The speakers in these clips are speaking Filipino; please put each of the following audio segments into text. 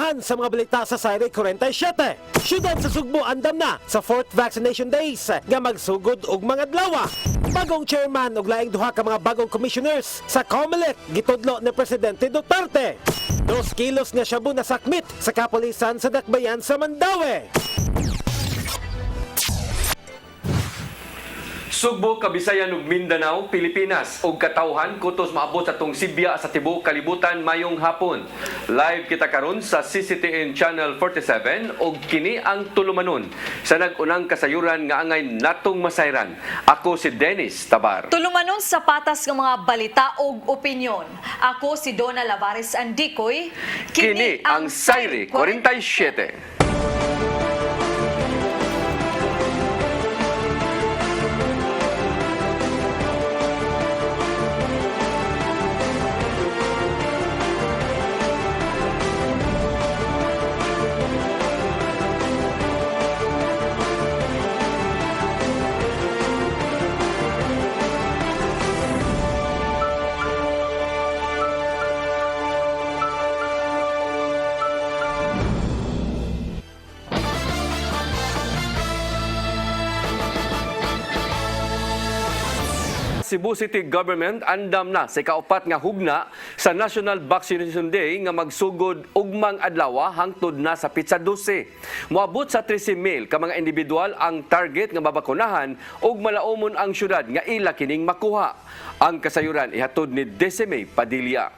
Unahan sa mga balita sa Sayre 47. Syudad sa Sugbo andam na sa 4th vaccination days nga magsugod og mga adlaw. Bagong chairman ug laing duha ka mga bagong commissioners sa COMELEC gitudlo ni Presidente Duterte. 2 kilos nga shabu na sakmit sa kapulisan sa Dakbayan sa Mandaue. Sugbo, Kabisayan ug Mindanao, Pilipinas ug katawhan kutos maabot sa tong Sibya sa tibuok kalibutan mayong hapon. Live kita karon sa CCTN Channel 47 ug kini ang tulumanon sa nag-unang kasayuran nga angay natong masayran. Ako si Dennis Tabar. Tulumanon sa patas ng mga balita ug opinyon. Ako si Donna Lavares Andicoy. Kini ang Sayre 47. Cebu City Government andam na sa kaupat nga hugna sa National Vaccination Day nga magsugod ugmang adlaw hangtod na sa pitsa 12. Moabot sa 13,000 ka mga individual ang target nga mabakunahan ug malaumon ang syudad nga ila kining makuha. Ang kasayuran ihatod ni Decime Padilla.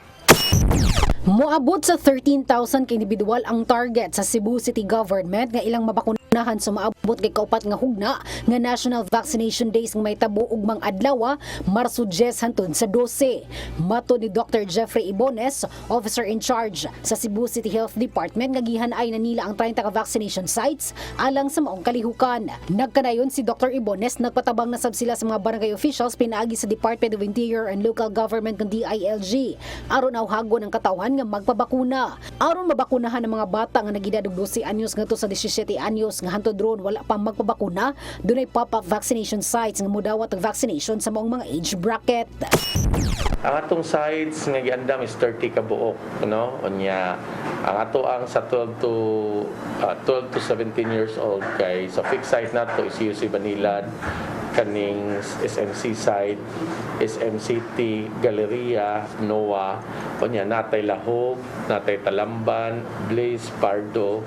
Moabot sa 13,000 ka individual ang target sa Cebu City Government nga ilang mabakunahan sa maabot kay kaupat nga hugna nga National Vaccination Days nga may tabo ugmang adlaw Marso 10 hangtod sa 12. Mato ni Dr. Jeffrey Ibones, officer in charge sa Cebu City Health Department nga gihan-ay na nila ang 30 ka vaccination sites alang sa maong kalihukan. Nagkanayon si Dr. Ibones nagpatabang na sab sila sa mga barangay officials pinaagi sa Department of Interior and Local Government ng DILG aron awhagon ang katawan nga magpabakuna. Aron mabakunahan ang mga bata nga nagedad og 12 anyos ngadto sa 17 anyos nga hantod ron wala pang magpabakuna, dunay pop-up vaccination sites nga modawat og vaccination sa maong mga age bracket. Ang atong sites nga giandam is 30 ka buok, no? Unya ang ato ang sa 12 to 17 years old kay sa fixed site nato is UC Banilad, kaning SMC site, SMCT, Galleria, NOA, unya natay Lahog, natay Talamban, Blaze, Pardo.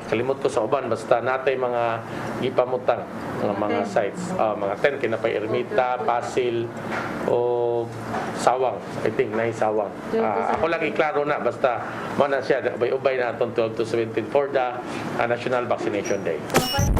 Kalimot ko sa uban basta natay mga gipamutang mga sites, mga 10 kinapay Ermita, Pasil o Sawang. I think na Sawang. Ako lang iklaro na basta mo na siya ubay-ubay na atong 12 to 17 for the National Vaccination Day.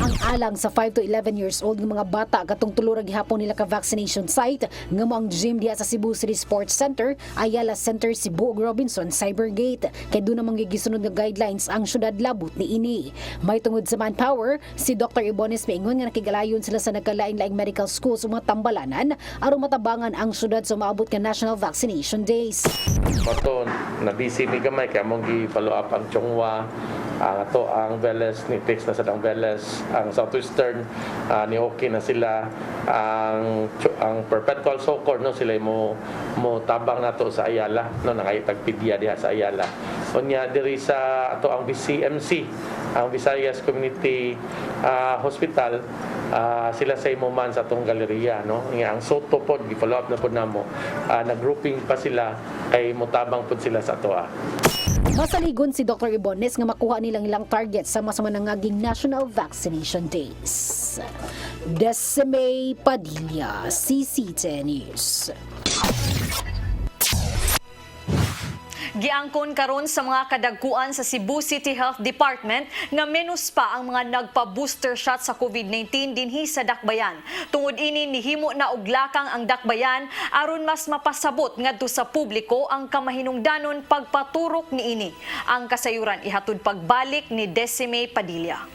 Ang alang sa 5 to 11 years old ng mga bata katong tulo ra gihapon nila ka vaccination site nga mo ang gym diha sa Cebu City Sports Center, Ayala Center, Cebu ug Robinson Cybergate. Kay doon namang gigisunod nga guidelines ang syudad labot ni ini. May tungod sa manpower, si Dr. Ibones maingon nga nakigalayon sila sa nagkalain-laing medical schools o mga tambalanan aron matabangan ang syudad sa maabot nga National Vaccination Days. Pato na busy mi gamay kay among gi-follow up ang Chongwa, ang ato ang Veles ni Tex na sa dang Veles, ang Southwestern ni Okay na sila, ang Perpetual Soccer no sila mo tabang nato sa Ayala no nangaytagpidya diha sa Ayala. Unya diri sa ato ang BCMC, ang Visayas Community Hospital, sila sa imuman sa atong galeriya no. Ang Soto pod gi-follow up na pod namo. Nag-grouping pa sila kay mutabang pod sila sa atoa. Masaligon si Dr. Ibones nga makuha nilang ilang target sa manangaging National Vaccination Days. Decime Padilla, CCTN News. Giangkon karon sa mga kadagkuan sa Cebu City Health Department nga menos pa ang mga nagpa-booster shot sa COVID-19 dinhi sa Dakbayan. Tungod ini nihimo na og lakang ang Dakbayan aron mas mapasabot ngadto sa publiko ang kamahinungdanon pagpaturok niini. Ang kasayuran ihatod pagbalik ni Decime Padilla.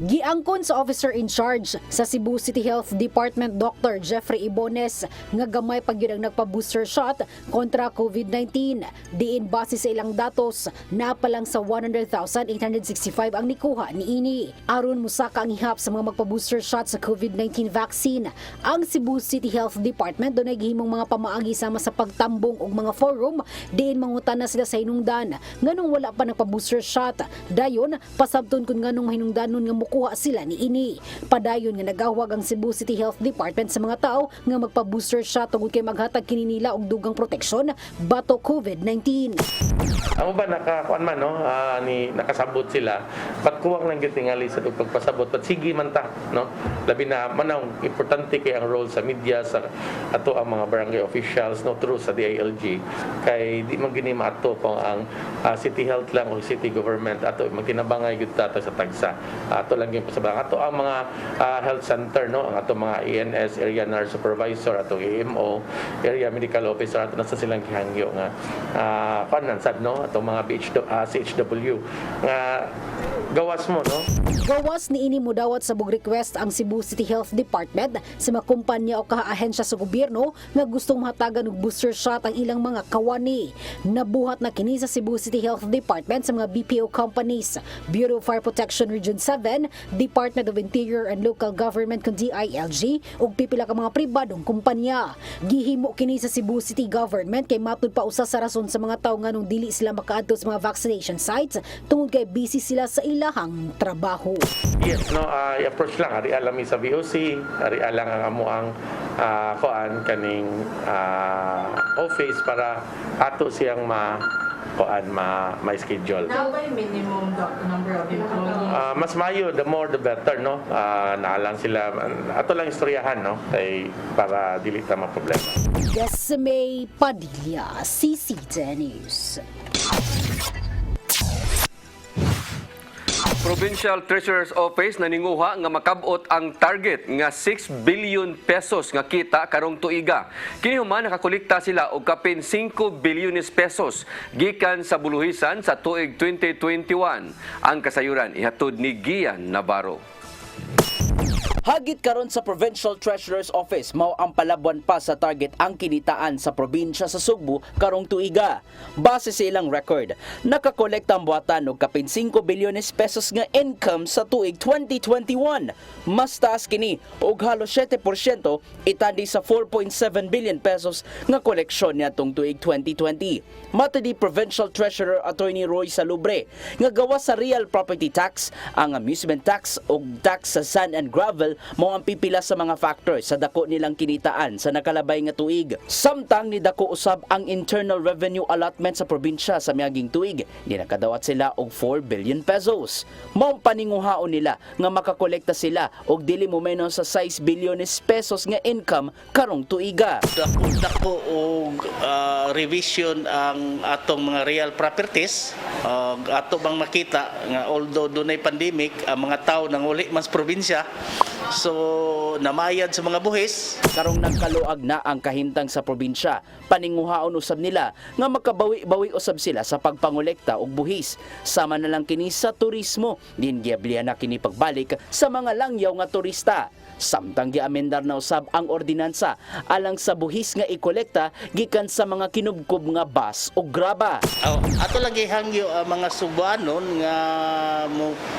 Giangkon sa officer in charge sa Cebu City Health Department Dr. Jeffrey Ibones nga gamay pag yun ang nagpa-booster shot kontra COVID-19. Diin base sa ilang datos, napalang sa 100,865 ang nikuha ni ini. Aron musaka ang ihap sa mga magpa-booster shot sa COVID-19 vaccine. Ang Cebu City Health Department doon ay gihimong mga pamaagi sama sa pagtambong og mga forum diin mangutana sila sa hinungdan nganong wala pa nagpa-booster shot. Dayon pasabton kun nganong mahinungdanon nga kuha sila ni ini. Padayon nga nagawag ang Cebu City Health Department sa mga tao nga magpa-booster shot tungod kay maghatag kini nila og dugang proteksyon bato COVID-19. Amo ba nakakuan man no ni nakasabot sila patkuwang lang gyud tingali sa pagpasabot pat sige man ta no labi na manang importante kay ang role sa media sa ato ang mga barangay officials no through sa DILG kay di man gini maato kung ang city health lang o city government ato magtinabangay gyud ta sa tagsa ato lang yung pasabang ato ang mga health center no ang ato mga ENS area nurse supervisor ato AMO area medical officer ato nasa silang gihangyo nga kanan sad no ato mga CHW nga gawas mo no. Gawas ni ini mudawat sa bug request ang Cebu City Health Department sa mga kumpanya o kaahensya sa gobyerno nga gustong mahatagan og booster shot ang ilang mga kawani. Nabuhat na kini sa Cebu City Health Department sa mga BPO companies, Bureau of Fire Protection Region 7, Department of Interior and Local Government kun DILG ug pipila ka mga pribadong kumpanya. Gihimo kini sa Cebu City Government kay matud pa usa sa rason sa mga tawo nganong dili sila makaadto sa mga vaccination sites tungod kay busy sila sa ilahang trabaho. Yes, no, i-approach lang. Ari alami sa VOC, ari alang ang amo ang kuan kaning office para ato siyang ma-schedule. Now by minimum number of employees? Mas mayo, the more the better, no? Naalang sila, ato lang istoryahan, no? Ay, para dili ta problema. Desmay Padilla, CCTN News. Provincial Treasurer's Office naninguha nga makabot ang target nga 6 billion pesos nga kita karong tuiga. Kini human nakakolekta sila og kapin 5 bilyones pesos gikan sa buluhisan sa tuig 2021. Ang kasayuran ihatod ni Gian Navarro. Hagit karon sa Provincial Treasurer's Office mao ang palabuan pa sa target ang kinitaan sa probinsya sa Sugbo karong tuiga. Base sa ilang record, nakakolekta ang buhatan og kapin 5 bilyones pesos nga income sa tuig 2021. Mas taas kini og halos 7% itandi sa 4.7 billion pesos nga koleksyon niadtong tuig 2020. Mata di Provincial Treasurer Attorney Roy Salubre nga gawas sa real property tax, ang amusement tax ug tax sa sand and gravel mao ang pipila sa mga factors sa dako nilang kinitaan sa nakalabay nga tuig. Samtang ni dako usab ang internal revenue allotment sa probinsya sa miaging tuig, di nakadawat sila og 4 billion pesos. Mao paninguhaon nila nga makakolekta sila og dili mo menos sa 6 bilyones pesos nga income karong tuiga. Dako og revision ang atong mga real properties. Ato bang makita nga although dunay pandemic, ang mga tao nanguli mas probinsya. So namayad sa mga buhis. Karong nagkaluag na ang kahintang sa probinsya, paninguhaon usab nila nga makabawi-bawi usab sila sa pagpangolekta og buhis. Sama na lang kini sa turismo, din giablihan na kini pagbalik sa mga langyaw nga turista. Samtang giamendar na usab ang ordinansa alang sa buhis nga ikolekta gikan sa mga kinubkob nga bus o graba. Ato lagi hangyo ang mga Subanon nga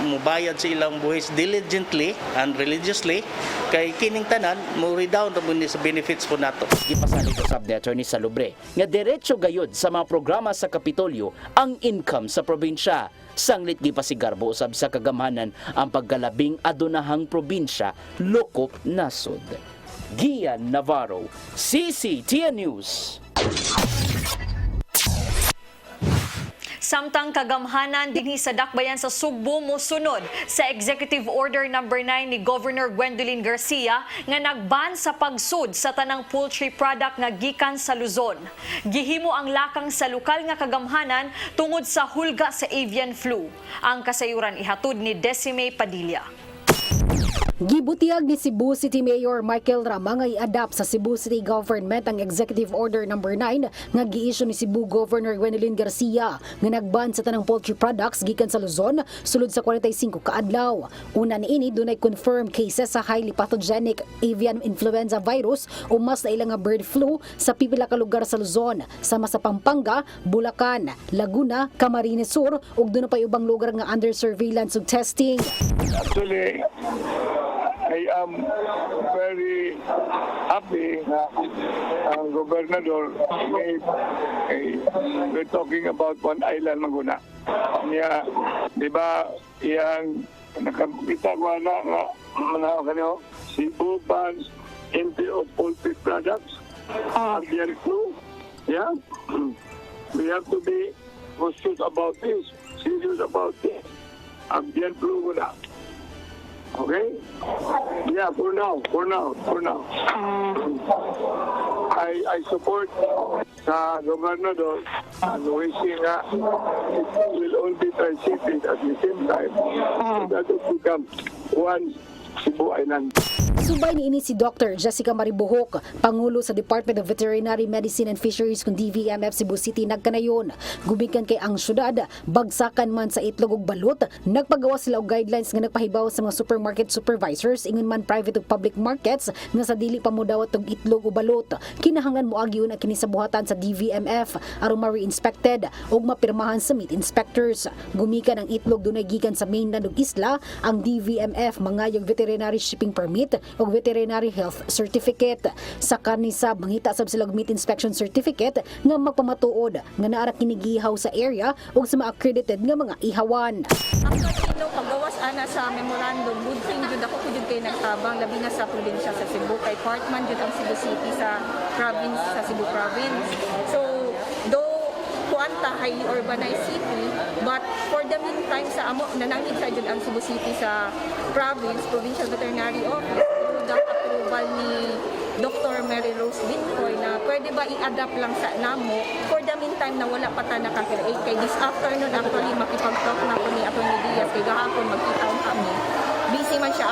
mubayad sa ilang buhis diligently and religiously kay kining tanan mo redown ra sa benefits po nato. Gipasalig usab ni Attorney Salubre nga diretso gayud sa mga programa sa Kapitolyo ang income sa probinsya. Sanglit gipasigarbo usab sa kagamhanan ang pagkalabing adunahang probinsya lokop nasod. Gian Navarro, CCTN News. Samtang kagamhanan dinhi sa dakbayan sa Sugbo mosunod sa Executive Order No. 9 ni Governor Gwendolyn Garcia nga nagban sa pagsud sa tanang poultry product nga gikan sa Luzon. Gihimo ang lakang sa lokal nga kagamhanan tungod sa hulga sa avian flu. Ang kasayuran ihatod ni Desmay Padilla. Gibutiyag ni Cebu City Mayor Michael Rama nga i-adapt sa Cebu City Government ang Executive Order No. 9 nga gi-issue ni Cebu Governor Gwendolyn Garcia nga nagban sa tanang poultry products gikan sa Luzon sulod sa 45 ka adlaw. Una niini dunay confirmed cases sa highly pathogenic avian influenza virus o mas naila nga bird flu sa pipila ka lugar sa Luzon, sama sa Pampanga, Bulacan, Laguna, Camarines Sur ug dunay pa ubang lugar nga under surveillance ug testing. Actually, I am very happy na ang gobernador we're talking about one island maguna. Niya, di ba, iyang nakakita ko na kanyo, Cebu bans into poultry products, avian flu. Yeah, we have to be cautious about this, serious about this. Avian flu muna. Okay? Yeah, for now. I support sa gobernador and wishing that it will all be transited at the same time so that it become one Cebu Island. Subay niini si Dr. Jessica Maribuhok, Pangulo sa Department of Veterinary Medicine and Fisheries kung DVMF Cebu City nagkanayon. Gubikan kay ang syudad, bagsakan man sa itlog ug balot, nagpagawa sila og guidelines nga nagpahibaw sa mga supermarket supervisors ingon man private ug public markets nga sa dili pa mo dawat og itlog ug balot. Kinahanglan mo agyon ang kini sa buhatan sa DVMF aron ma-re-inspected ug mapirmahan sa meat inspectors. Gumikan ang itlog dunay gikan sa mainland ug isla, ang DVMF mangayog veterinary shipping permit o veterinary health certificate. Sa kanisab mangita sab sila og meat inspection certificate nga magpamatuod nga naara kinigihaw sa area ug sa accredited nga mga ihawan. Actually, no, paggawas ana sa memorandum, good thing jud ako jud kay nagtabang labi na sa probinsya sa Cebu kay partman jud ang Cebu City sa province sa Cebu province. So, though kuanta highly urbanized city, but for the meantime sa amo nanangig sa jud ang Cebu City sa province, provincial veterinary office ang approval ni Dr. Mary Rose Bincoy na pwede ba i-adapt lang sa namo for the meantime na wala pa ta nakakreate kay this afternoon actually makipag-talk na ko ni Atty. Diaz kay gahapon magkitaon kami. Busy man siya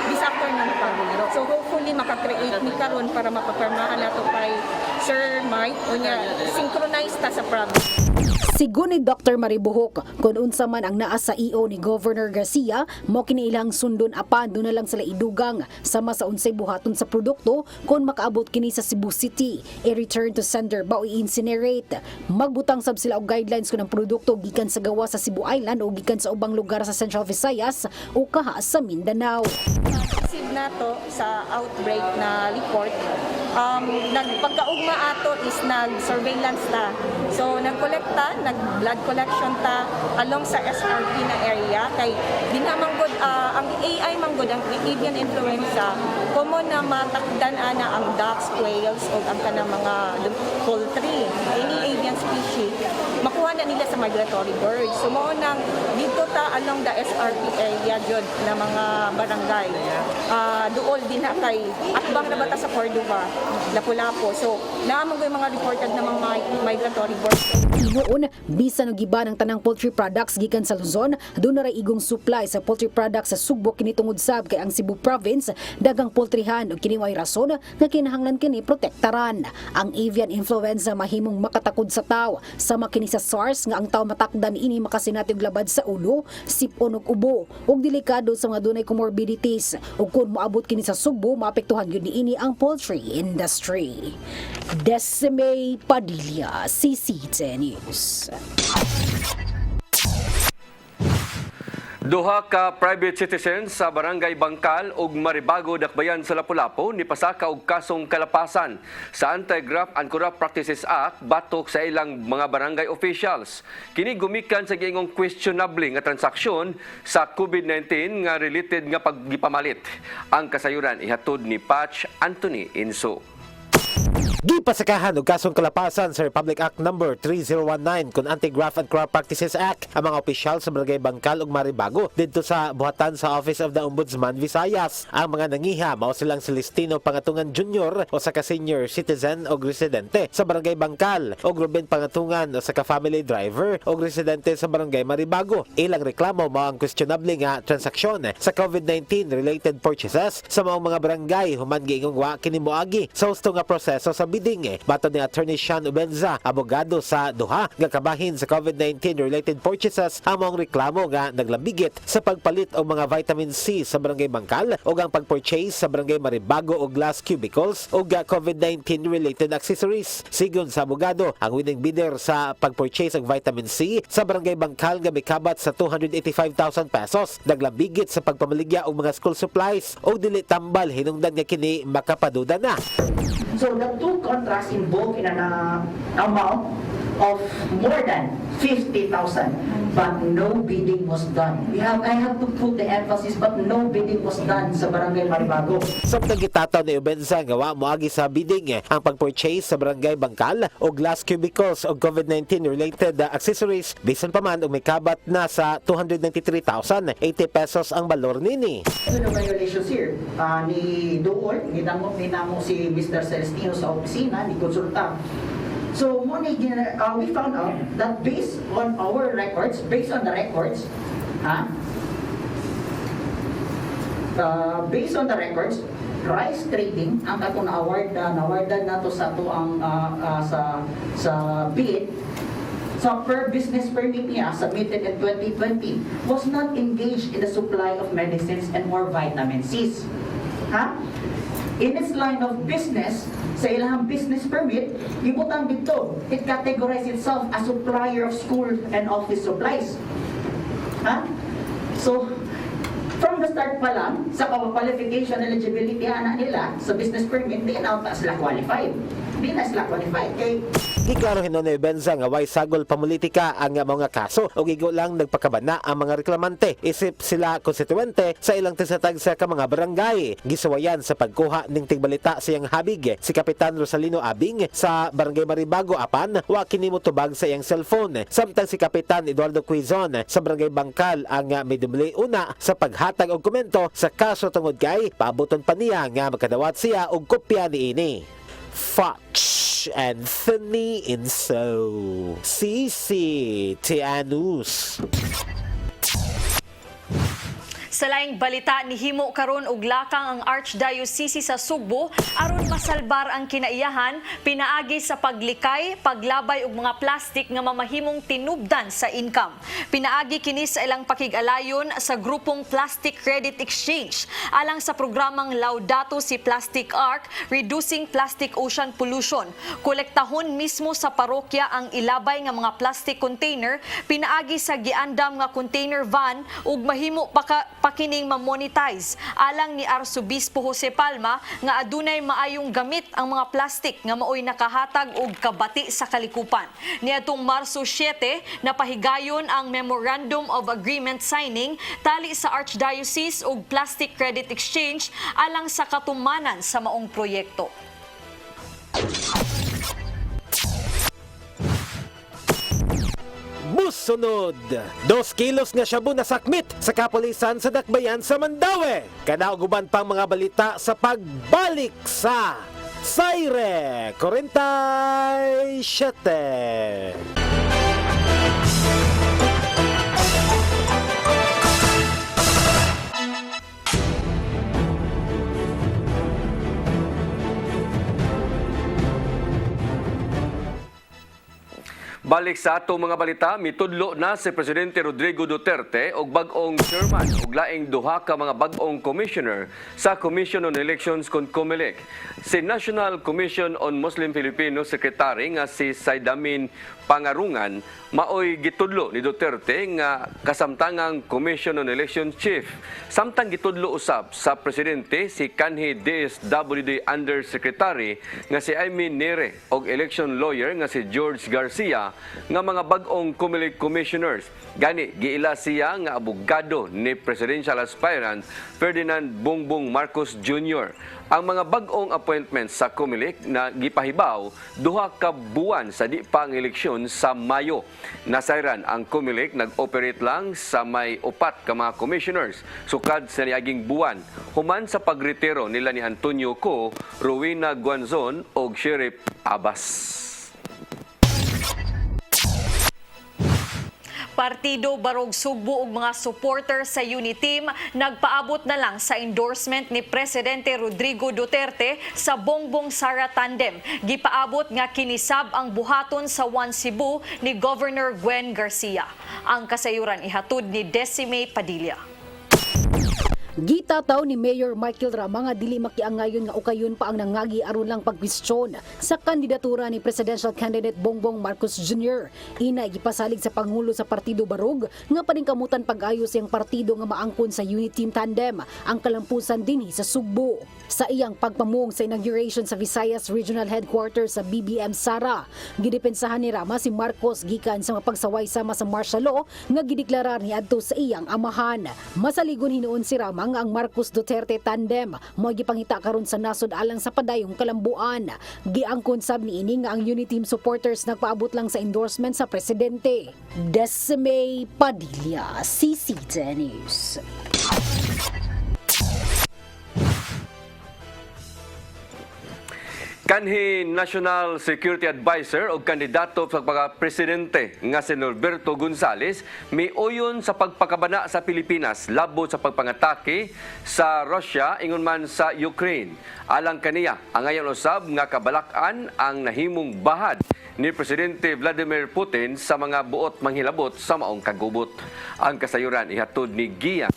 this afternoon pa. So hopefully makakreate ni karon para mapapirmahan nato kay Sir Mike o niya synchronize ta sa province. Sigun ni Dr. Maribuhok, kung unsa man ang naa sa EO ni Governor Garcia, mo kinailang sundon apan doon na lang sila idugang sama sa unsay buhaton sa produkto kung makaabot kini sa Cebu City. I-return to sender ba o i-incinerate. Magbutang sab sila og guidelines kung ang produkto gikan sa gawa sa Cebu Island o gikan sa ubang lugar sa Central Visayas o kaha sa Mindanao. Receive nato sa outbreak na report, nagpagkaugma ato is nag-surveillance ta. So nagkolekta, nag-blood collection ta along sa SRP na area kay dinamanggod ang AI manggod ang avian influenza common na matakdan ana ang ducks, quails o ang kanang mga poultry, any avian species makuha na nila sa migratory birds. So mao nang dito ta along the SRP area jud na mga barangay. Duol din na kay atbang na bata sa Cordova, Lapu-Lapu. So naamang mga reported na mga migratory birds. Noon, bisan og giba ng tanang poultry products gikan sa Luzon, doon na ray igong supply sa poultry products sa Sugbo kini tungod sab kay ang Cebu province dagang poultryhan ug kini way rason nga kinahanglan kini protektaran. Ang avian influenza mahimong makatakod sa tawo sama kini sa SARS nga ang tawo matakdan ini makasinati og labad sa ulo, sipon ug ubo ug delikado sa mga dunay comorbidities ug kun moabot kini sa Sugbo maapektuhan gyud niini ang poultry industry. Desime Padilla, CC10 News. Duha ka private citizens sa Barangay Bangkal ug Maribago, Dakbayan sa Lapu-Lapu nipasaka og kasong kalapasan sa Anti-Graft and Corrupt Practices Act batok sa ilang mga barangay officials. Kini gumikan sa giingong questionable nga transaksyon sa COVID-19 nga related nga paggipamalit. Ang kasayuran ihatod ni Patch Anthony Inso. Gipasakahan og kasong kalapasan sa Republic Act No. 3019 kun Anti-Graft and Corrupt Practices Act ang mga opisyal sa Barangay Bangkal ug Maribago didto sa buhatan sa Office of the Ombudsman Visayas. Ang mga nangiha mao silang Celestino Pangatungan Jr. o sa ka-senior citizen o residente sa Barangay Bangkal ug Ruben Pangatungan o sa ka-family driver o residente sa Barangay Maribago. Ilang reklamo mao ang questionable nga transaksyon sa COVID-19 related purchases sa mga barangay human giingong wa kini moagi sa husto nga proseso sa bidding. Bato ni Attorney Sean Ubenza, abogado sa duha nga kabahin sa COVID-19 related purchases, ang mga reklamo nga naglambigit sa pagpalit og mga vitamin C sa Barangay Bangkal o ang pagpurchase sa Barangay Maribago og glass cubicles o COVID-19 related accessories. Sigon sa abogado, ang winning bidder sa pagpurchase og vitamin C sa Barangay Bangkal nga mikabat sa 285,000 pesos, naglambigit sa pagpamaligya og mga school supplies o dili tambal hinungdan nga kini makapaduda na. So the two contracts involve in an amount of more than 50,000, but no bidding was done. I have to put the emphasis, but no bidding was done sa Barangay Maribago. Samtang gitataw ni Ubenza nga wa moagi sa bidding ang pagpurchase sa Barangay Bangkal o glass cubicles o COVID-19 related accessories, bisan pa man og may kabat na sa 293,080 pesos ang balor nini. The violations here, ni Dool, ni namo si Mr. Celestino sa opisina, ni konsulta. So, we found out that based on the records, based on the records, Rice Trading ang katong na-awardan nato sa to ang sa bid sa per business permit niya submitted in 2020 was not engaged in the supply of medicines and more vitamin C's. In its line of business, sa ilang business permit, ibutang dito, it categorizes itself as supplier of school and office supplies. So, from the start pa lang, sa qualification eligibility nila sa business permit, di na sila qualified. Di na sila qualified. Kay Giklaro hinon ni Benza nga way sagol pamulitika ang mga kaso o gigo lang nagpakabana ang mga reklamante isip sila konstituente sa ilang tisatag sa ka mga barangay. Gisuwayan sa pagkuha ning tigbalita sa iyang habig si Kapitan Rosalino Abing sa Barangay Maribago apan wa kini motubag sa iyang cellphone. Samtang si Kapitan Eduardo Quizon sa Barangay Bangkal ang midumli una sa paghatag og komento sa kaso tungod kay paabuton pa niya nga makadawat siya og kopya niini. Fox Anthony Inso, CCTV. Sa laing balita, nihimo karon og lakang ang Archdiocese sa Sugbo aron masalbar ang kinaiyahan pinaagi sa paglikay, paglabay og mga plastik nga mamahimong tinubdan sa income. Pinaagi kini sa ilang pakig-alayon sa grupong Plastic Credit Exchange alang sa programang Laudato Si Plastic Arc, Reducing Plastic Ocean Pollution. Kolektahon mismo sa parokya ang ilabay nga mga plastic container pinaagi sa giandam nga container van ug mahimo pakining ma-monetize alang ni Arsobispo Jose Palma nga adunay maayong gamit ang mga plastik nga maoy nakahatag og kabati sa kalikupan. Niadtong Marso 7 napahigayon ang Memorandum of Agreement signing tali sa Archdiocese ug Plastic Credit Exchange alang sa katumanan sa maong proyekto. Musunod, 2 kilos nga shabu na sakmit sa kapulisan sa Dakbayan sa Mandaue. Kanauguban pang mga balita sa pagbalik sa Zaire 47. Balik sa atong mga balita, mitudlo na si Presidente Rodrigo Duterte og bag-ong chairman ug laing duha ka mga bag-ong commissioner sa Commission on Elections kon COMELEC. Si National Commission on Muslim Filipino Secretary nga si Saidamin Pangarungan maoy gitudlo ni Duterte nga kasamtangang Commission on Elections Chief. Samtang gitudlo usab sa presidente si kanhi DSWD Undersecretary nga si Aimee Nere og election lawyer nga si George Garcia nga mga bag-ong COMELEC commissioners. Gani giila siya nga abogado ni presidential aspirant Ferdinand Bongbong Marcos Jr. Ang mga bag-ong appointments sa COMELEC na gipahibaw duha ka buwan sa di pa ang eleksyon sa Mayo. Nasayran ang COMELEC nag-operate lang sa may 4 ka mga commissioners sukad sa niaging buwan human sa pagretiro nila ni Antonio Co, Rowena Guanzon ug Sheriff Abbas. Partido Barog Sugbo ug mga supporter sa Uniteam nagpaabot na lang sa endorsement ni Presidente Rodrigo Duterte sa Bongbong Sara tandem. Gipaabot nga kinisab ang buhaton sa One Cebu ni Governor Gwen Garcia. Ang kasayuran ihatod ni Decime Padilla. Gitataw ni Mayor Michael Rama nga dili makiangayon nga ukayon pa ang nangagi aron lang pagkwestiyon sa kandidatura ni presidential candidate Bongbong Marcos Jr. Ina gipasalig sa Pangulo sa Partido Barog nga paningkamutan pag-ayos siyang partido nga maangkon sa Uniteam tandem ang kalampusan dinhi sa Sugbo. Sa iyang pagpamuong sa inauguration sa Visayas Regional Headquarters sa BBM Sara, gidepensahan ni Rama si Marcos gikan sa mapagsaway sama sa martial law nga gideklarar niadto sa iyang amahan. Masaligon hinuon si Rama nga ang Marcos Duterte tandem mo gipangita karon sa nasod alang sa padayong kalambuan. Giangkon sab niini nga ang Uniteam supporters nagpaabot lang sa endorsement sa presidente. Decime Padilla, CCTV News. Kanhi National Security Advisor o kandidato sa pagka-presidente nga si Norberto Gonzales miuyon sa pagpakabana sa Pilipinas labot sa pagpangatake sa Russia ingon man sa Ukraine. Alang kaniya, ang ayon usab nga kabalakan ang nahimong bahad ni Presidente Vladimir Putin sa mga buot manghilabot sa maong kagubot. Ang kasayuran ihatod ni Gia.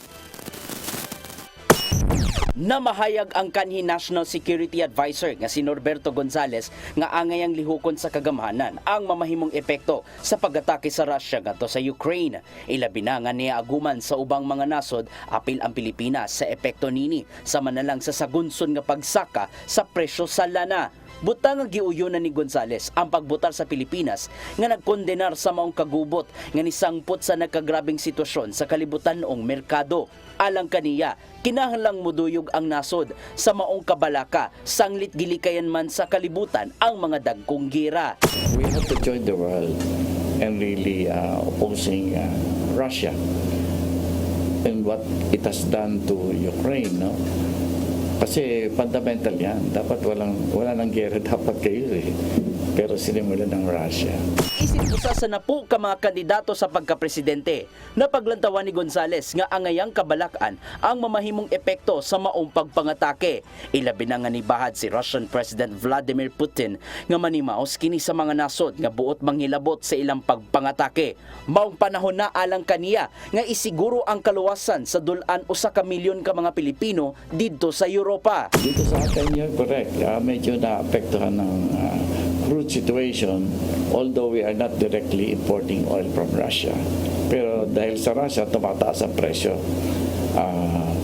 Namahayag ang kanhi National Security Advisor nga si Norberto Gonzales nga angayang lihukon sa kagamhanan ang mamahimong epekto sa pag-atake sa Russia ngadto sa Ukraine. Ilabi na nga niya aguman sa ubang mga nasod apil ang Pilipinas sa epekto nini sama na lang sa sagunson nga pagsaka sa presyo sa lana. Butang ang giuyonan ni Gonzales ang pagbutar sa Pilipinas nga nagkondenar sa maong kagubot nga nisangpot sa nagkagrabing sitwasyon sa kalibutan noong merkado. Alang kaniya, kinahanglang muduyog ang nasod sa maong kabalaka sanglit gilikayan man sa kalibutan ang mga dagkong gira. We have to join the world and really opposing Russia and what it has done to Ukraine, no? Kasi fundamental yan. Dapat wala nang gera dapat kayo eh. Pero sinimulan ng Russia. Isinusa sa napo ka mga kandidato sa pagkapresidente na paglantawan ni Gonzales nga angayang kabalakan ang mamahimong epekto sa maong pagpangatake. Ilabi na nga ni bahad si Russian President Vladimir Putin nga manimaos kini sa mga nasod nga buot manghilabot sa ilang pagpangatake. Maong panahon na alang kaniya nga isiguro ang kaluwasan sa dulan usa ka milyon ka mga Pilipino didto sa Europa. Dito sa atin yun, correct. Medyo naapektuhan ng crude situation, although we are not directly importing oil from Russia. Pero dahil sa Russia, tumataas ang presyo.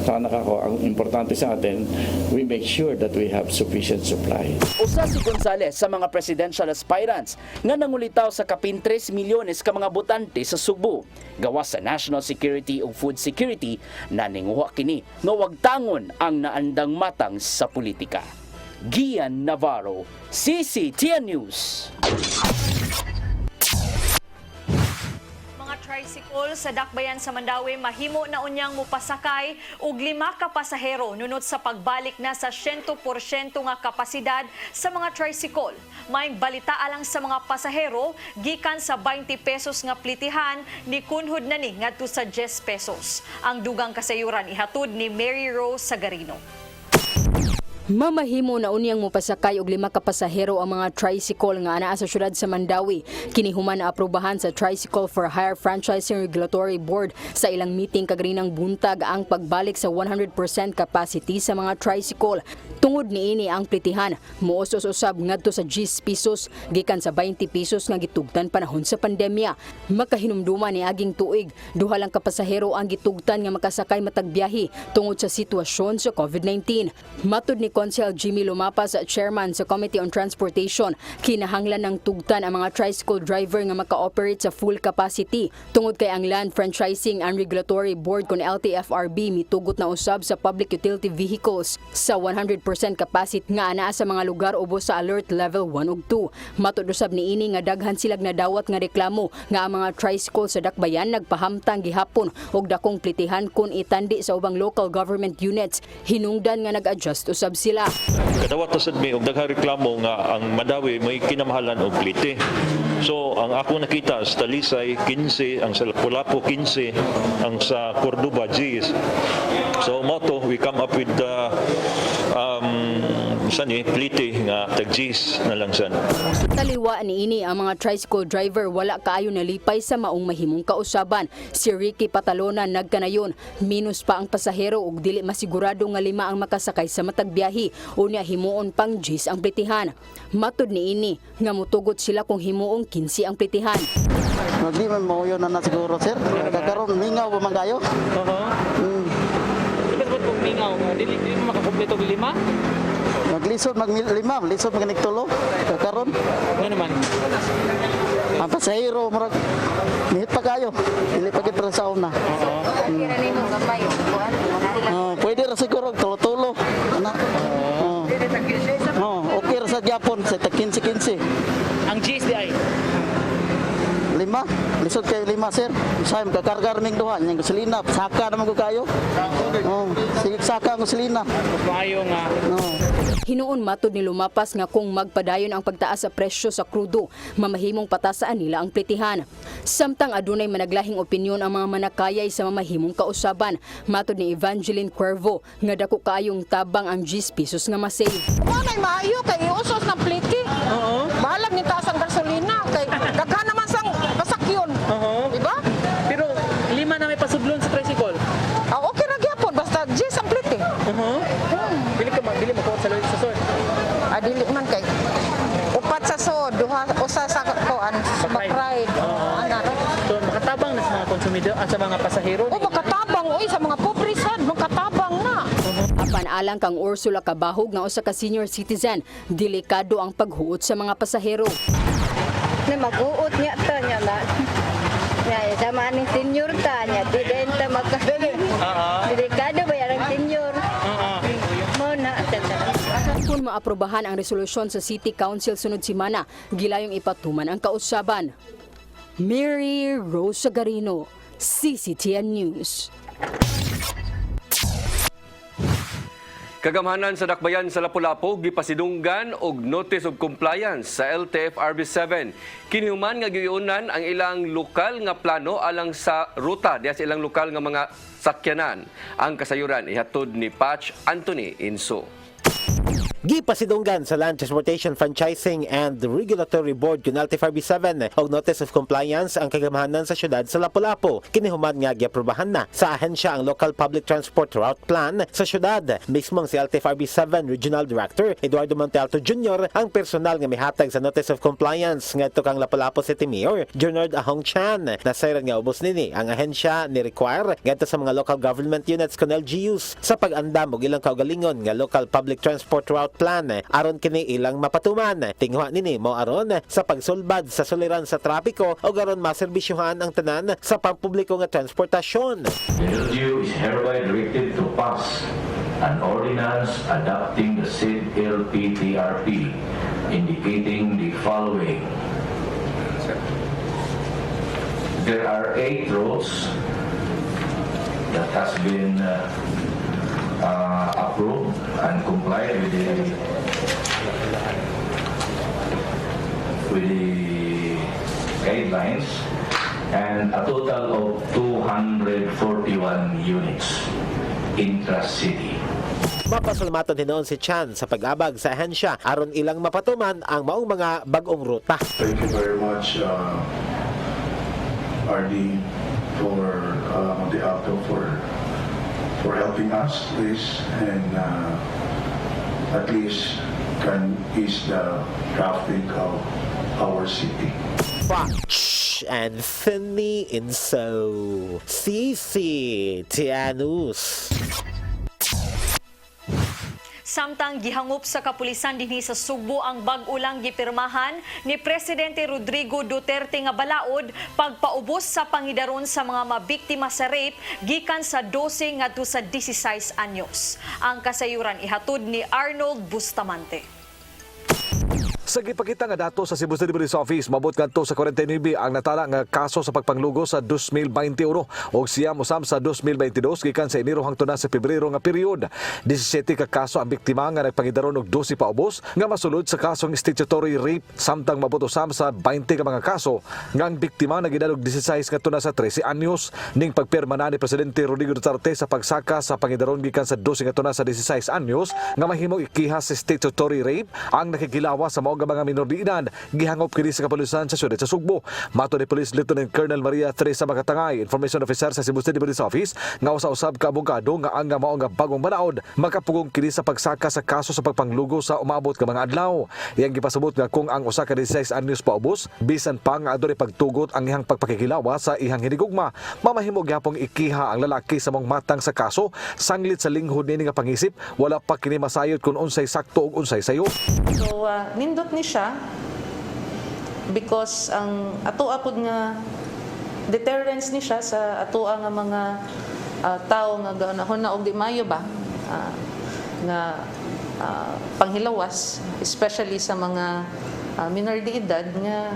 Ang importante sa atin, we make sure that we have sufficient supply. Usa si Gonzales sa mga presidential aspirants nga nangulitaw sa kapin 3 milyones ka mga botante sa Sugbo. Gawas sa national security ug food security, naninguha kini nga wagtangon ang naandang matang sa politika. Gian Navarro, CCTN News. Tricycle sa dakbayan sa Mandawi mahimo na unyang mopasakay og 5 ka pasahero nunot sa pagbalik na sa 100% nga kapasidad sa mga tricycle. May balita alang sa mga pasahero gikan sa 20 pesos nga plitihan ni kunhod na ni ngadto sa 10 pesos. Ang dugang kasayuran ihatod ni Mary Rose Sagarino. Mamahimo na unyang mopasakay og 5 ka pasahero ang mga tricycle nga anaa sa syudad sa Mandawi. Kini human na aprobahan sa Tricycle for Hire Franchising Regulatory Board sa ilang meeting kaganinang buntag ang pagbalik sa 100% capacity sa mga tricycle. Tungod niini ang plitihan, muos usab ngadto sa 10 pesos gikan sa 20 pesos nga gitugtan panahon sa pandemya. Makahinumduma ni aging tuig, duha lang ka pasahero ang gitugtan nga makasakay matag biyahe tungod sa sitwasyon sa COVID-19. Matud ni Council Jimmy Lumapas, chairman sa Committee on Transportation, kinahanglan ng tugtan ang mga tricycle driver nga maka-operate sa full capacity. Tungod kay ang Land Franchising and Regulatory Board kon LTFRB mitugot na usab sa public utility vehicles sa 100% capacity nga anaa sa mga lugar ubos sa alert level 1 ug 2. Matud usab niini nga daghan silag nadawat nga reklamo nga ang mga tricycle sa dakbayan nagpahamtang gihapon og dakong plitihan kun itandi sa ubang local government units. Hinungdan nga nag-adjust usab sila. Kadawat tasad mi og daghang reklamo nga ang Mandawi may kinamahalan og plite. So ang ako nakita sa Talisay 15, ang sa Lapu-Lapu 15, ang sa Cordoba G's. So moto we come up with the plite nga tag G's na lang san. Taliwa niini ang mga tricycle driver wala kaayo nalipay sa maong mahimong kausaban. Si Ricky Patalonan nagkanayon, minus pa ang pasahero ug dili masigurado nga 5 ang makasakay sa matag biyahe unya himuon pang G's ang plitihan. Matud niini nga mutugot sila kung himuong 15 ang plitihan. Hindi man mo yun na siguro, sir. Kakaroon, mingaw ba man kayo? Bakit ba't kung mingaw? Dili mo makakumpleto ng 5? Maglisod, lisod, magniktulo. Kakaroon. Ano naman? Ang pasahero, marag, mihit pa kayo. Dili pa kita sa una. Pwede ra siguro, tulo-tulo. Okay ra sa Japon, sa 15-15. Ang G's di ay? 5, lisod kayo 5, sir. Sayang, kakargar ming duha. Yung gasolina, saka naman ko kayo. Sige, saka ang gasolina. Maayo nga. Hinuon matud ni Lumapas nga kung magpadayon ang pagtaas sa presyo sa krudo, mamahimong patasaan nila ang plitihan. Samtang adunay managlahing opinyon ang mga manakayay sa mamahimong kausaban, matud ni Evangeline Cuervo nga dako kaayong tabang ang 10 pesos nga masave. Manay maayo kay usos ng pliti. Bahalag ni taas ang gasolina kay daghan naman sang pasakyon. Di ba? Pero 5 na may pasudlon sa tricycle. Okay ra gyapon basta 10 ang pliti. Dili mo sa loob sa sod. Dili man kay upat sa sod, duha usa sa kuan makride. So makatabang na sa mga konsumidor at sa mga pasahero. Makatabang oy sa mga pobre sad, makatabang na. Apan alang kang Ursula Kabahog nga usa ka senior citizen, delikado ang paghuot sa mga pasahero. Na mag-uot niya to niya na. Ya, sama ni senior ta niya, di din ta magka. Delikado ba yan ang senior? Mo na Kung maaprobahan ang resolusyon sa City Council sunod semana, gilayong ipatuman ang kausaban. Mary Rose Garino, CCTN News. Kagamhanan sa dakbayan sa Lapu-Lapu gipasidunggan og notice of compliance sa LTFRB 7. Kinihuman nga giunan ang ilang lokal nga plano alang sa ruta diha sa ilang lokal nga mga sakyanan. Ang kasayuran ihatod ni Patch Anthony Inso. Gipasidunggan sa Land Transportation Franchising and Regulatory Board kun LTFRB 7 og notice of compliance ang kagamhanan sa syudad sa Lapu-Lapu. Kinihuman nga giaprobahan na sa ahensya ang Local Public Transport Route Plan sa syudad. Mismong si LTFRB 7 Regional Director Eduardo Montealto Jr. ang personal nga mihatag sa notice of compliance ngadto kang Lapu-Lapu City Mayor Junard Ahong Chan. Nasayran nga ubos nini ang ahensya ni require ngadto sa mga local government units kun LGUs sa pag-andam og ilang kaugalingon nga Local Public Transport Route Plan aron kini ilang mapatuman. Tinguha nini mo aron sa pagsulbad sa suliran sa trapiko o aron maserbisyuhan ang tanan sa pampubliko nga transportasyon. The LGU is hereby directed to pass an ordinance adopting the said LPTRP indicating the following. There are 8 roads that has been approved and complied with the guidelines, and a total of 241 units intra-city. Mapasalamaton hinoon si Chan sa pag-abag sa ahensya aron ilang mapatuman ang maong mga bag-ong ruta. Thank you very much, RD, for Montealto for helping us, please, and at least can ease the traffic of our city. Patch Anthony Inso, CCTN News. Samtang gihangup sa kapulisan dinhi sa Sugbo ang bag-ulang gipirmahan ni Presidente Rodrigo Duterte nga balaod pagpaubos sa pangidaron sa mga mabiktima sa rape gikan sa 12 ngadto sa 16 anyos. Ang kasayuran ihatod ni Arnold Bustamante. Sa gipakita nga dato sa Cebu City Police Office, mabot kadto sa 49 ang natala nga kaso sa pagpanglugo sa 2021 ug siyam usam sa 2022 gikan sa Enero hangtod na sa Pebrero nga period. 17 ka kaso ang biktima nga nagpangidaron og 12 paubos nga masulod sa kasong statutory rape, samtang mabot usam sa 20 ka mga kaso nga ang biktima nagidalog 16 kadto na sa 13 anyos. Ning pagpirma na ni Presidente Rodrigo Duterte sa pagsaka sa pangidaron gikan sa 12 kadto na sa 16 anyos nga mahimong ikihas sa statutory rape ang nakikilawas sa mga minor de edad, gihangop kini sa kapulisan sa siyudad sa Sugbo. Mato ni Police Lieutenant Colonel Maria Teresa Makatangay, Information Officer sa Cebu City Police Office, nga usa-usab ka abogado nga ang mao nga bagong banaod makapugong kini sa pagsaka sa kaso sa pagpanglugo sa umabot ka mga adlaw. Iyang gipasabot nga kung ang usa ka 16 anyos paubos, bisan pa nga adunay pagtugot ang ihang pagpakikilawa sa ihang hinigugma, mamahimo gyapong ikiha ang lalaki sa mong matang sa kaso, sanglit sa linghod nini nga pangisip, wala pa kini masayod kung unsay sakto ug unsay sayo. So, nindot ni siya because ang atoa pud nga deterrence ni siya sa atoa nga mga tao nga ganahon na og di mayo ba nga panghilawas, especially sa mga minor de edad nga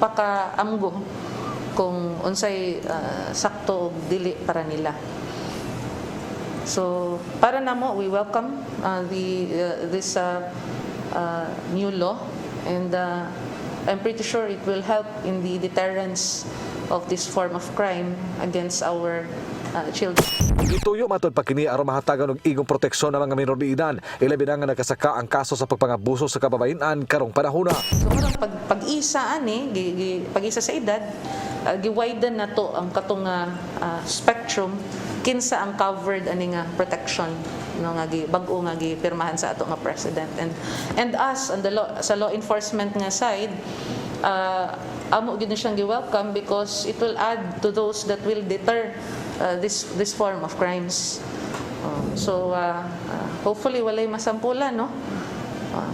paka-amgo kung unsay sakto og dili para nila. So para namo, we welcome this new law, and I'm pretty sure it will help in the deterrence of this form of crime against our children. Gituyo matod pa kini aron mahatagan og igong proteksyon ng mga minor de edad, ilabi na nga nagkasaka ang kaso sa pagpangabuso sa kababayen-an karong panahona. So karong pag-isa ani pag-isa sa edad, giwiden na to ang katong spectrum kinsa ang covered ani nga protection no nga bag-o nga gipirmahan sa ato nga president, and us on the sa law enforcement nga side, amo gid siyang gi-welcome because it will add to those that will deter this form of crimes. So hopefully walay masampulan, no.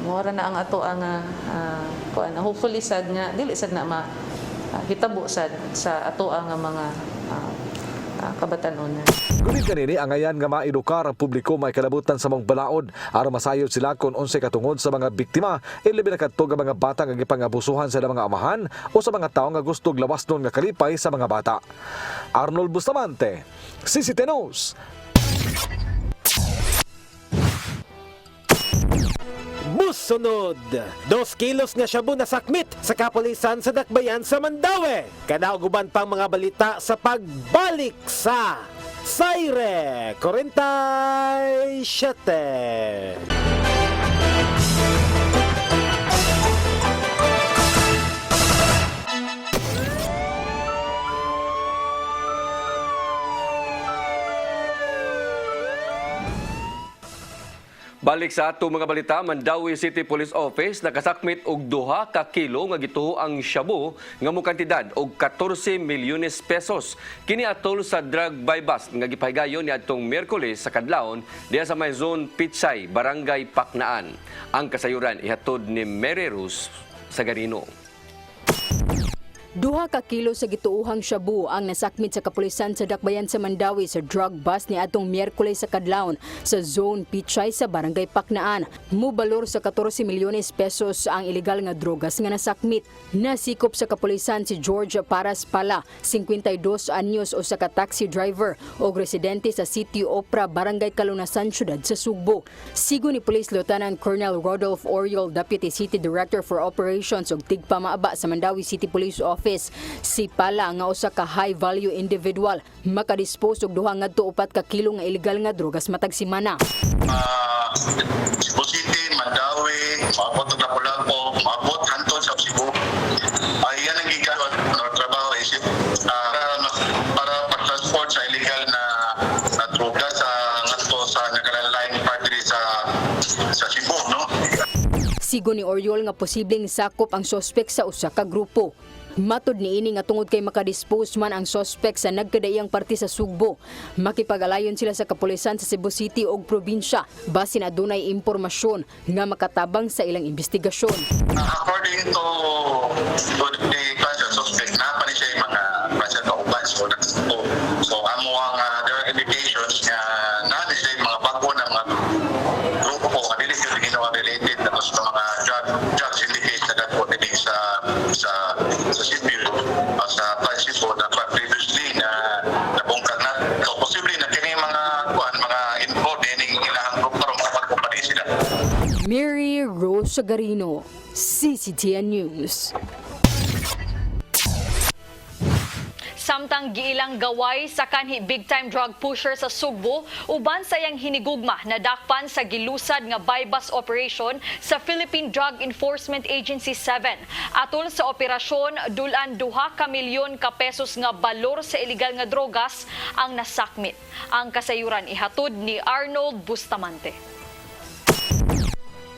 Mora na ang ato ang hopefully sad nga dili sad na hitabo sad sa ato ang mga kabatanon. Guni kanini ang ayan nga maedukar ang publiko may kalabutan sa mong balaod aron masayod sila kung unsay katungod sa mga biktima, ilabi na kadto nga mga bata nga gipangabusuhan sa mga amahan o sa mga tawo nga gustong lawasnon nga kalipay sa mga bata. Arnold Bustamante, CCTV News. Musunod, 2 kilos nga shabu na sakmit sa kapulisan sa Dakbayan sa Mandaue. Kanauguban pang mga balita sa pagbalik sa Saire 47. Balik sa ato mga balita, Mandaue City Police Office nakasakmit og 2 ka kilo nga gituo ang shabu nga mo kantidad og 14 milyones pesos. Kini atol sa drug by bust nga gipahigayon niadtong Miyerkules sa kadlawon diha sa may zone Pitsay, Barangay Paknaan. Ang kasayuran ihatod ni Mary Rose Sagarino. 2 ka kilo sa gituuhang shabu ang nasakmit sa kapulisan sa Dakbayan sa Mandaue sa drug bust ni atong Miyerkules sa kadlawon sa zone Pitsay sa Barangay Paknaan. Mubalor sa 14 milyones pesos ang ilegal nga drogas nga nasakmit. Nasikop sa kapulisan si George Paras Pala, 52 anyos o sa ka-taxi driver o residente sa City Opera, Barangay Kalunasan, Siyudad sa Sugbo. Sigo ni Police Lieutenant Colonel Rodolph Oriol, Deputy City Director for Operations ug Tigpamaaba sa Mandaue City Police Office. Si Pala nga usa ka high-value individual makadispose og 2 ngadto 4 ka kilo nga ilegal nga drogas matag semana. Cebu City, Mandaue, maabot na Lapu-Lapu, maabot hantod sa Cebu. Yan ang gigawad ng trabaho isip para pag-transport sa illegal na droga sa ngadto sa nagalang line party sa Cebu, no? Si Sigo ni Oriol nga posibleng sakop ang sospek sa usa ka grupo. Matod niini nga tungod kay makadispose man ang sospek sa nagkadaiyang parte sa Sugbo, makipag-alayon sila sa kapulisan sa Cebu City ug probinsya basin adunay impormasyon nga makatabang sa ilang investigasyon. According to the financial suspect, na pa ni siya yung mga financial kauban. So amo ang there are indications na na siya yung mga bago ng mga grupo nga dili sila ginawa related na sa mga drug syndicates na nagpo din sa Cebu, sa Francisco na previously na nabungkag na. So posible na kini mga involved in ilang grupo para makapagkumpani sila. Mary Rose Garino, CCTN News. Samtang giilang gaway sa kanhi big-time drug pusher sa Sugbo, uban sa iyang hinigugma na dakpan sa gilusad nga bypass operation sa Philippine Drug Enforcement Agency 7. Atol sa operasyon, dulan 2 ka milyon ka pesos nga balor sa illegal nga drogas ang nasakmit. Ang kasayuran ihatod ni Arnold Bustamante.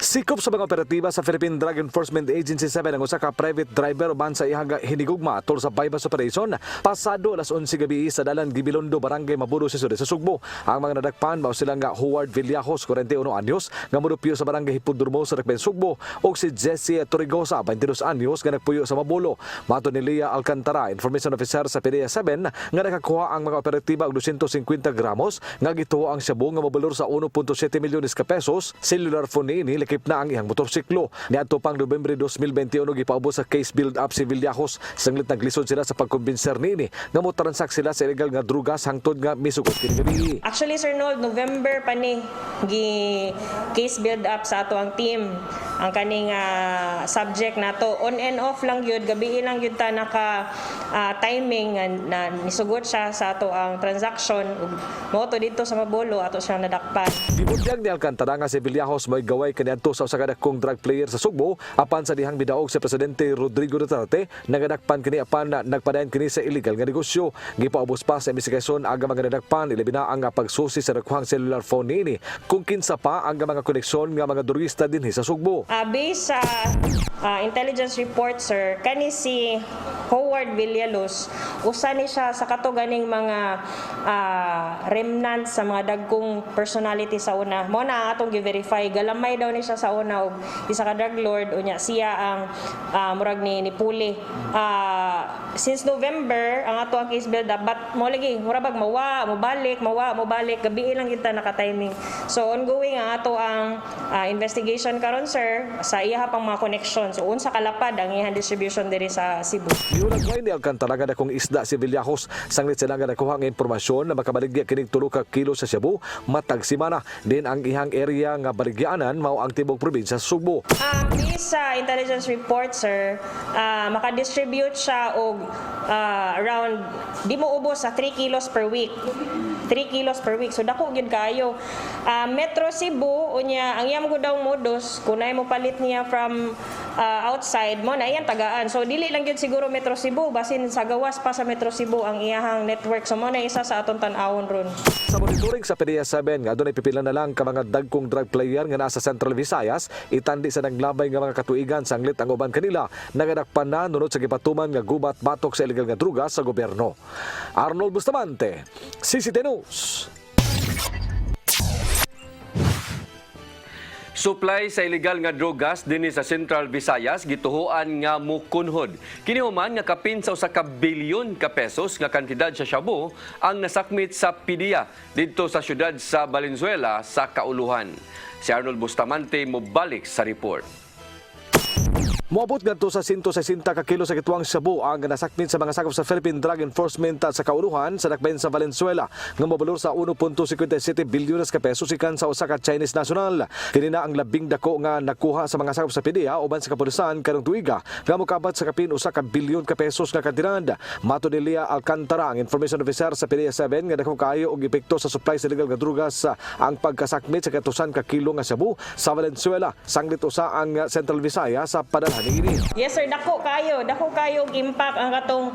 Sikop sa mga operatiba sa Philippine Drug Enforcement Agency 7 ang usa ka private driver uban sa iyang hinigugma tol sa bypass operation pasado alas 11 gabi sa dalan Gibilondo, Barangay Mabudo, Sisode sa Sugbo. Ang mga nadakpan mao sila nga Howard Villajos, 41 anyos, nga modupyo sa Barangay Hipudurmo sa Dakbayan, Sugbo, ug si Jessie Torrigosa, 22 anyos, nga nagpuyo sa Mabulo. Mato ni Leah Alcantara, information officer sa PDEA 7, nga nakakuha ang mga operatiba og 250 gramos nga gituo ang shabu nga mobalor sa 1.7 milyones ka pesos. Cellular phone niini lakip na ang iyang motorsiklo. Niadto pang Nobyembre 2021 gipaubos sa case build-up si Villajos. Sanglit naglisod sila sa pagkumbinser niini nga motransak sila sa illegal nga drugas hangtod nga misugot kini gabi. Actually, Sir Nold, November pa ni case build-up sa ato ang team. Ang kaning subject nato on and off lang yun, gabi lang yun ta naka timing na nisugot siya sa ato ang transaction. Moto dito sa Mabolo ato siyang nadakpan. Gibutyag ni Alcantara nga si Villajos mo'y gaway kaniadto sa usa ka dakong drug player sa Sugbo apan sa dihang bidaog sa Presidente Rodrigo Duterte nagadakpan kini apan na nagpadayon kini sa illegal nga negosyo. Gipaubos pa sa investigasyon aga mga nadakpan ilabi na ang pagsusi sa nakuhang cellular phone niini kung kinsa pa ang mga koneksyon nga mga durista dinhi sa Sugbo. Based sa intelligence report, sir, kani si Howard Villajos, usa ni siya sa katuganing mga remnants sa mga dagkong personality sa una. Mo na ang atong gi-verify, galamay daw ni siya sa una og isa ka drug lord unya siya ang murag ni Puli. Since November ang ato ang case build up, but mo lagi murabag mobalik gabi lang kita naka-timing. So ongoing ang ato ang investigation karon, sir, sa iya pang mga connection. So unsa kalapad ang iyang distribution diri sa Cebu. Giulagway ni Alcantara nga dakong isda si Villajos sanglit sila nga nakuha nga impormasyon na makabaligya kining 3 ka kilo sa Cebu matag semana din ang ihang area nga baligyaanan mao ang tibok probinsya sa Sugbo. Based sa intelligence report, sir, makadistribute siya og around di mo ubos sa 3 kilos per week. 3 kilos per week. So dako gyud kayo. Metro Cebu unya ang iyang daw modus kunay mo palit niya from outside mo na iyang tagaan. So dili lang gyud siguro Metro Cebu basin sa gawas pa sa Metro Cebu ang iyang network. So mo na isa sa atong tan-awon ron. Sa monitoring sa PDEA 7 nga adunay pipila na lang ka mga dagkong drug player nga nasa Central Visayas itandi sa naglabay nga mga katuigan sanglit ang uban kanila nagadakpan na nunod sa gipatuman nga gubat batok sa illegal nga drugas sa gobyerno. Arnold Bustamante, CCTN News. Supply sa illegal nga drogas dinhi sa Central Visayas gituhuan nga mukunhod. Kini human nga kapin sa 1 ka bilyon ka pesos nga kantidad sa shabu ang nasakmit sa PDEA didto sa syudad sa Valenzuela sa Kauluhan. Si Arnold Bustamante mobalik sa report. Moabot ngadto sa 160 ka kilo sa gituang shabu ang nasakmit sa mga sakop sa Philippine Drug Enforcement sa Kauluhan sa Dakbayan sa Valenzuela nga mobalor sa 1.57 bilyones ka pesos ikan sa usa ka Chinese national. Kini na ang labing dako nga nakuha sa mga sakop sa PDEA uban sa kapulisan karong tuiga nga mokabat sa kapin usa ka bilyon ka pesos nga kantidad. Mato ni Leah Alcantara, ang information officer sa PDEA 7 nga dako kaayo og epekto sa supply sa illegal nga drugas ang pagkasakmit sa 200 ka kilo nga shabu sa Valenzuela. Sanglit usa ang Central Visayas sa padalhan Anini. Yes sir, dako kayo og impact ang katong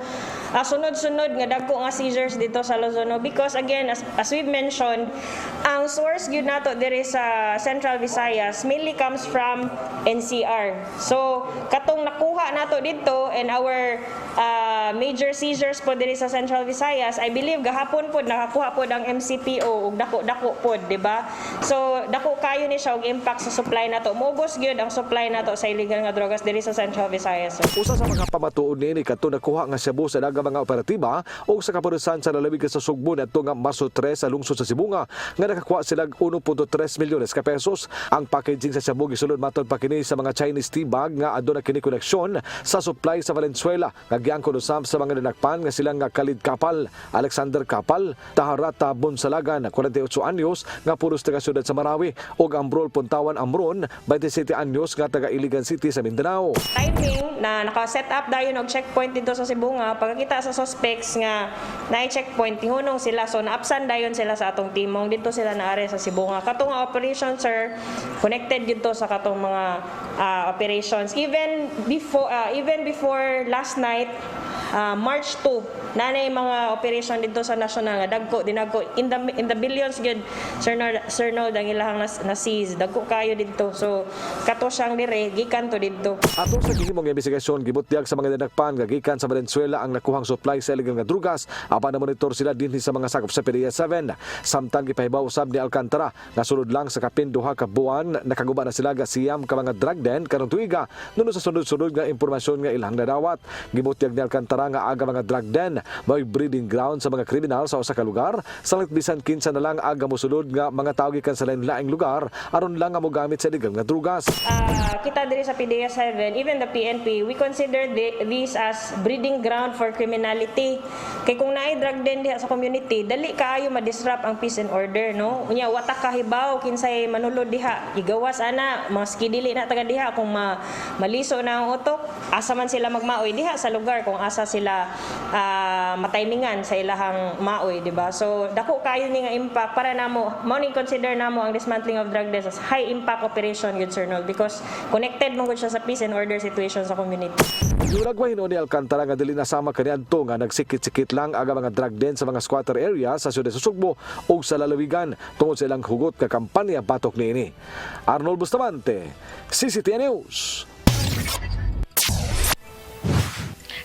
sunod-sunod nga dako nga seizures dito sa Luzon because again as we've mentioned, ang source gyud nato diri sa Central Visayas mainly comes from NCR. So katong nakuha nato dito and our major seizures po diri sa Central Visayas, I believe gahapon pod nakakuha pod ang MCPO og dako pod, di ba? So dako kayo ni siya og impact sa supply nato. Mubos gyud ang supply nato sa illegal nga drogas diri sa Central Visayas. Usa sa mga pamatuod niini kadto nakuha nga Cebu sa daghang mga operatiba o sa kapulisan sa lalabig sa Sugbo nadto nga Marso 3 sa lungsod sa Sibunga nga nakakuha sila 1.3 milyones ka pesos. Ang packaging sa Cebu gisulod matud pa kini sa mga Chinese tea bag nga aduna kini koleksyon sa supply sa Valenzuela nga giangkon usab sa mga nanakpan nga silang nga Khalid Kapal, Alexander Kapal, Taharata Bonsalagan 48 anyos nga puros taga siyudad sa Marawi ug Ambrol Puntawan Amron 27 anyos nga taga Iligan City sa Mindanao. Timing na naka-set up dayon og checkpoint dito sa Sibunga, pagkakita sa suspects nga na-checkpoint tingunong sila, so naapsan dayon sila sa atong timong dito sila naare sa Sibunga. Katong operation sir connected dito sa katong mga operations even before last night, March 2 nanay mga operation dito sa national nga dagko dinagko in the billions gyud Sir Nod ang ilahang na seize dagko kayo dito, so kato siyang dire gikan to dito. Atong sa gihimong investigasyon gibutyag sa mga dinakpan nga gikan sa Valenzuela ang nakuhang supply sa illegal nga drugas apan na monitor sila dinhi sa mga sakop sa PDEA 7. Samtang gipahibaw usab ni Alcantara nga sulod lang sa kapin duha ka buwan nakaguba na sila ga siyam ka mga drug den karong tuiga nuno sa sunod-sunod nga impormasyon nga ilang nadawat. Gibutyag ni Alcantara nga aga mga drug den may breeding ground sa mga kriminal sa usa ka lugar salit bisan kinsa na lang aga mosulod nga mga tawo gikan sa lain-laing lugar aron lang nga mogamit sa illegal nga drugas. Kita diri sa PDEA 7, even the PNP, we consider this as breeding ground for criminality. Kay kung naay drug den diha sa community, dali kaayo ma-disrupt ang peace and order, no? Unya watak kahibaw kinsay manulod diha, igawas ana maski dili na taga diha kung maliso na ang utok, asa man sila magmaoy diha sa lugar kung asa sila matayningan sa ilahang maoy, di ba? So dako kayo ni nga impact para namo morning consider namo ang dismantling of drug dens as high impact operation good sir no, because connected man gud siya sa peace and order situation sa community. Yuragway ni Alcantara nga dili nasama kaniadto nga nagsikit-sikit lang aga mga drug den sa mga squatter area sa siyudad sa Sugbo ug sa lalawigan tungod sa ilang hugot ka kampanya batok niini. Arnold Bustamante, CCTN News.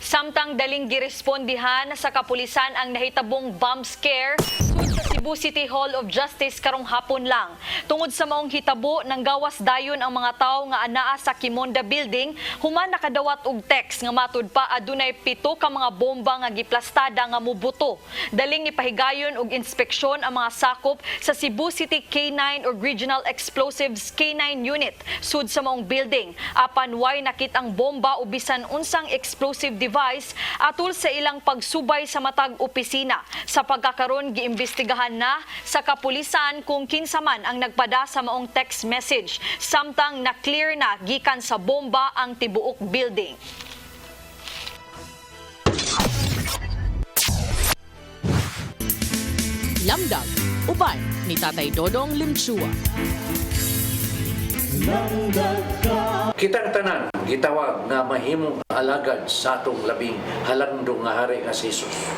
Samtang daling girespondihan sa kapulisan ang nahitabong bomb scare sud sa Cebu City Hall of Justice karong hapon lang. Tungod sa maong hitabo nang gawas dayon ang mga tawo nga anaa sa Kimonda Building, human nakadawat og text nga matud pa adunay 7 ka mga bomba nga giplastada nga mubuto. Daling ipahigayon og inspeksyon ang mga sakop sa Cebu City K9 or Regional Explosives K9 Unit sud sa maong building. Apan way nakitang bomba o bisan unsang explosive device atul sa ilang pagsubay sa matag opisina. Sa pagkakaron giimbestigahan na sa kapulisan kung kinsa man ang nagpada sa maong text message. Samtang na-clear na gikan sa bomba ang tibuok building. Lamdag, uban ni Tatay Dodong Limchua. Kitang tanan gitawag nga mahimong alagad sa atong labing halangdong nga hari nga si Jesus.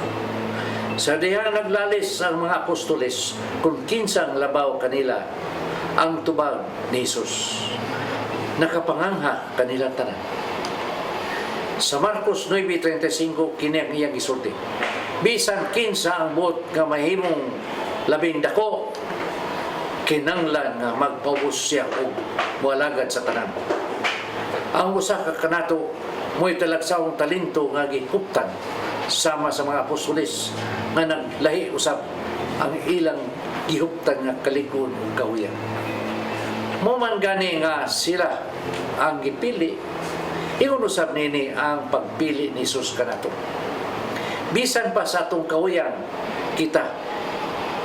Sa diha naglalis ang mga apostoles kung kinsang labaw kanila ang tubag ni Jesus. Nakapangangha kanilang tanan. Sa Marcos 9:35 kini ang iyang gisulti. Bisan kinsa ang buot nga mahimong labing dako kinanglan nga magpaubos siya og mualagad sa tanan. Ang usa ka kanato mo'y talagsawong talento nga gihuptan sama sa mga apostoles nga naglahi usab ang ilang gihuptan nga kalikon ug kahuyan. Mo man gani nga sila ang gipili, ingon usab nini ang pagpili ni Jesus kanato. Bisan pa sa atong kahuyan kita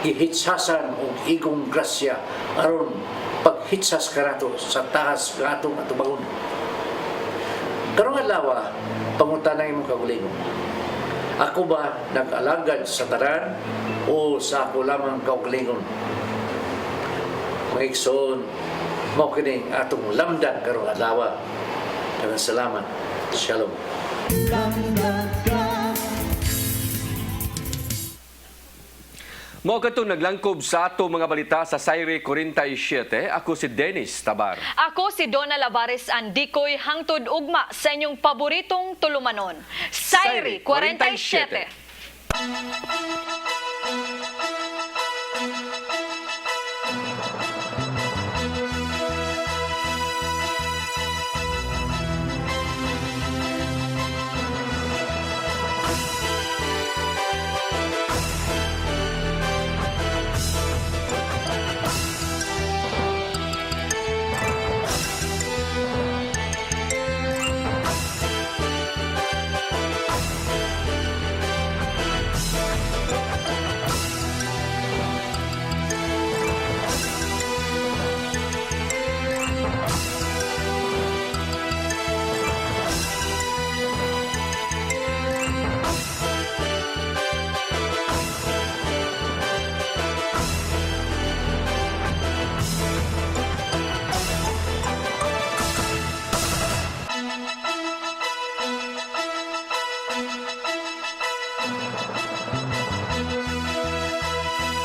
gihitsasan og igong grasya aron paghitsas kanato sa tahas nga atong atubangon. Karong adlaw pangutana imong kaugalingon. Ako ba nag-alagad sa tanan o sa ako lamang kaugalingon? Maigsoon mo kining atong lamdan karong adlaw. Salamat. Shalom. Mao kadtong naglangkob sa ato mga balita sa Sayre 47. Ako si Dennis Tabar. Ako si Donna Lavares Andikoy, hangtod ugma sa inyong paboritong tulumanon. Sayre 47.